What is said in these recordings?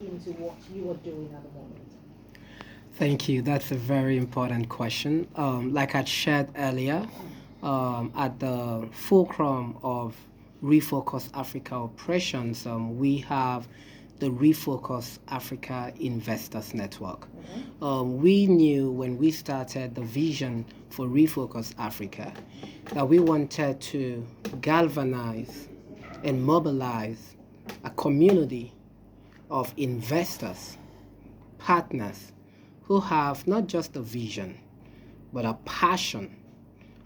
into what you are doing at the moment? Thank you. That's a very important question. Like I shared earlier, at the fulcrum of reFocus Africa operations, we have the reFocus Africa Investors Network. We knew when we started the vision for reFocus Africa that we wanted to galvanize and mobilize a community of investors, partners who have not just a vision, but a passion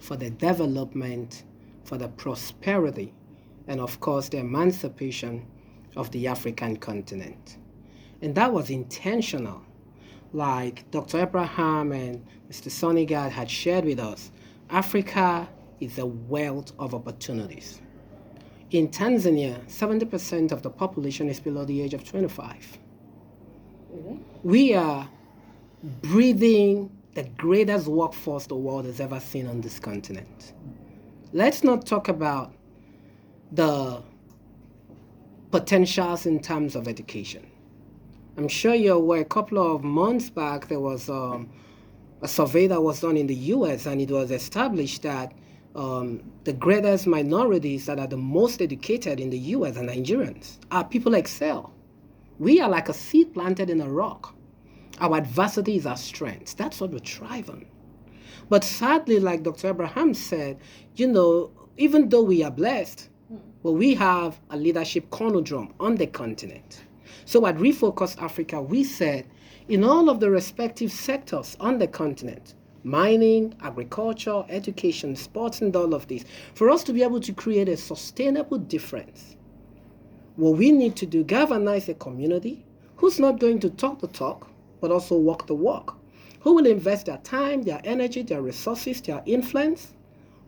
for the development, for the prosperity, and of course, the emancipation of the African continent. And that was intentional. Like Dr. Abraham and Mr. Sonigard had shared with us, Africa is a wealth of opportunities. In Tanzania, 70% of the population is below the age of 25. Really? We are breathing the greatest workforce the world has ever seen on this continent. Let's not talk about the potentials in terms of education. I'm sure you're aware, a couple of months back, there was a survey that was done in the US, and it was established that the greatest minorities that are the most educated in the US are Nigerians. Our people excel. We are like a seed planted in a rock. Our adversity is our strength. That's what we thrive on. But sadly, like Dr. Abraham said, even though we are blessed, but we have a leadership conundrum on the continent. So at reFocus Africa, we said in all of the respective sectors on the continent, mining, agriculture, education, sports, and all of this, for us to be able to create a sustainable difference, what we need to do, galvanize a community who's not going to talk the talk, but also walk the walk, who will invest their time, their energy, their resources, their influence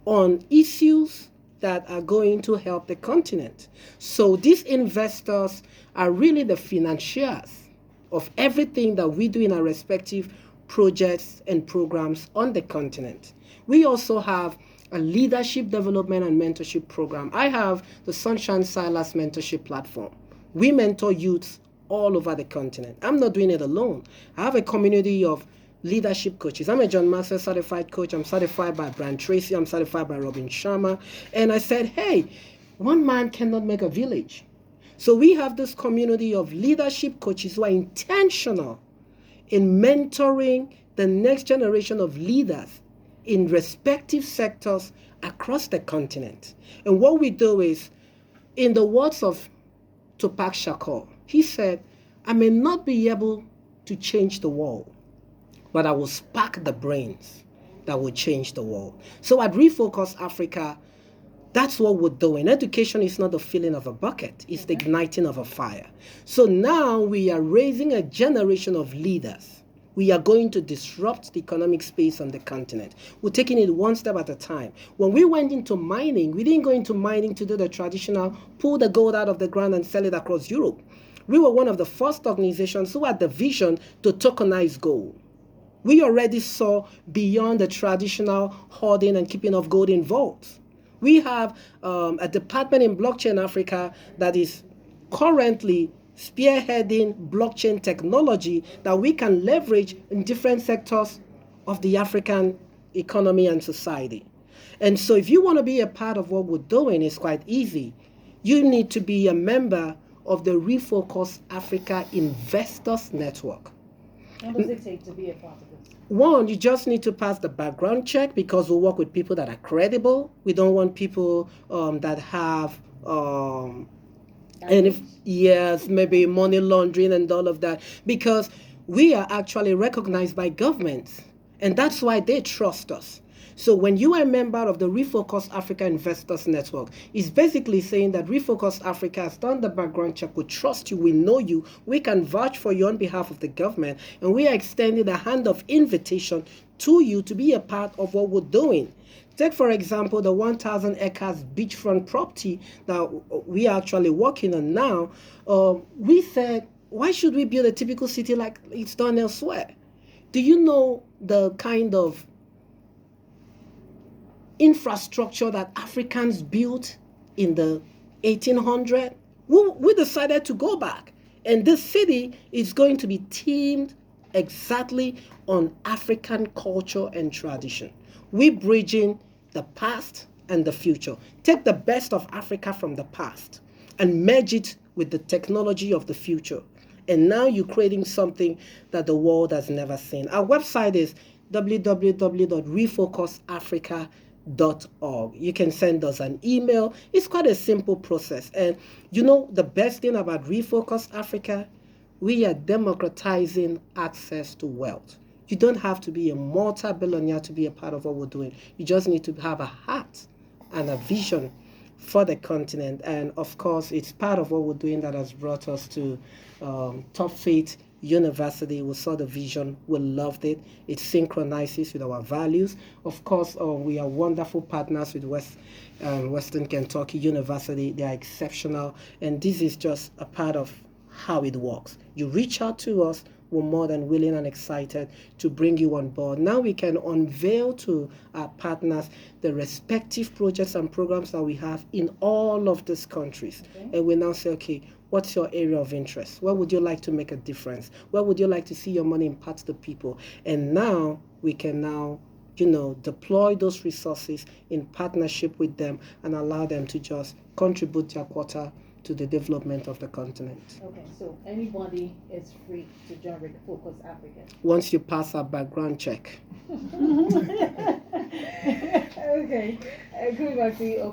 on issues that are going to help the continent. So these investors are really the financiers of everything that we do in our respective projects and programs on the continent. We also have a leadership development and mentorship program. I have the Sunshine Silas mentorship platform. We mentor youths all over the continent. I'm not doing it alone. I have a community of leadership coaches. I'm a John Master certified coach. I'm certified by Brian Tracy. I'm certified by Robin Sharma. And I said, hey, one man cannot make a village. So we have this community of leadership coaches who are intentional in mentoring the next generation of leaders in respective sectors across the continent. And what we do is, in the words of Tupac Shakur, he said, I may not be able to change the world, but I will spark the brains that will change the world. So at reFocus Africa, that's what we're doing. Education is not the filling of a bucket, it's the igniting of a fire. So now we are raising a generation of leaders. We are going to disrupt the economic space on the continent. We're taking it one step at a time. When we went into mining, we didn't go into mining to do the traditional pull the gold out of the ground and sell it across Europe. We were one of the first organizations who had the vision to tokenize gold. We already saw beyond the traditional hoarding and keeping of gold in vaults. We have a department in Blockchain Africa that is currently spearheading blockchain technology that we can leverage in different sectors of the African economy and society. And so if you want to be a part of what we're doing, it's quite easy. You need to be a member of the reFocus Africa Investors Network. What does it take to be a part of this? One, you just need to pass the background check because we work with people that are credible. We don't want people that have and if yes, maybe money laundering and all of that, because we are actually recognized by governments, and that's why they trust us. So when you are a member of the reFocus Africa Investors Network, it's basically saying that reFocus Africa has done the background check. We trust you, we know you, we can vouch for you on behalf of the government, and we are extending a hand of invitation to you to be a part of what we're doing. Take, for example, the 1,000 acres beachfront property that we are actually working on now. We said, why should we build a typical city like it's done elsewhere? Do you know the kind of infrastructure that Africans built in the 1800s? We decided to go back And this city is going to be themed exactly on African culture and tradition. We're bridging the past and the future. Take the best of Africa from the past and merge it with the technology of the future. And now you're creating something that the world has never seen. Our website is www.refocusafrica.org. You can send us an email. It's quite a simple process. And you know, the best thing about Refocus Africa, we are democratizing access to wealth. You don't have to be a multi-billionaire to be a part of what we're doing. You just need to have a heart and a vision for the continent. And of course, it's part of what we're doing that has brought us to Top Faith University. We saw the vision, we loved it. It synchronizes with our values. Of course, we are wonderful partners with Western Kentucky University. They are exceptional, and this is just a part of how it works. You reach out to us, we're more than willing and excited to bring you on board. Now we can unveil to our partners the respective projects and programs that we have in all of these countries. Okay. And we now say, okay, what's your area of interest? Where would you like to make a difference? Where would you like to see your money impact the people? And now we can deploy those resources in partnership with them and allow them to just contribute their quota to the development of the continent. Okay, so anybody is free to join reFocus Africa. Once you pass our background check. Okay, going back to okay.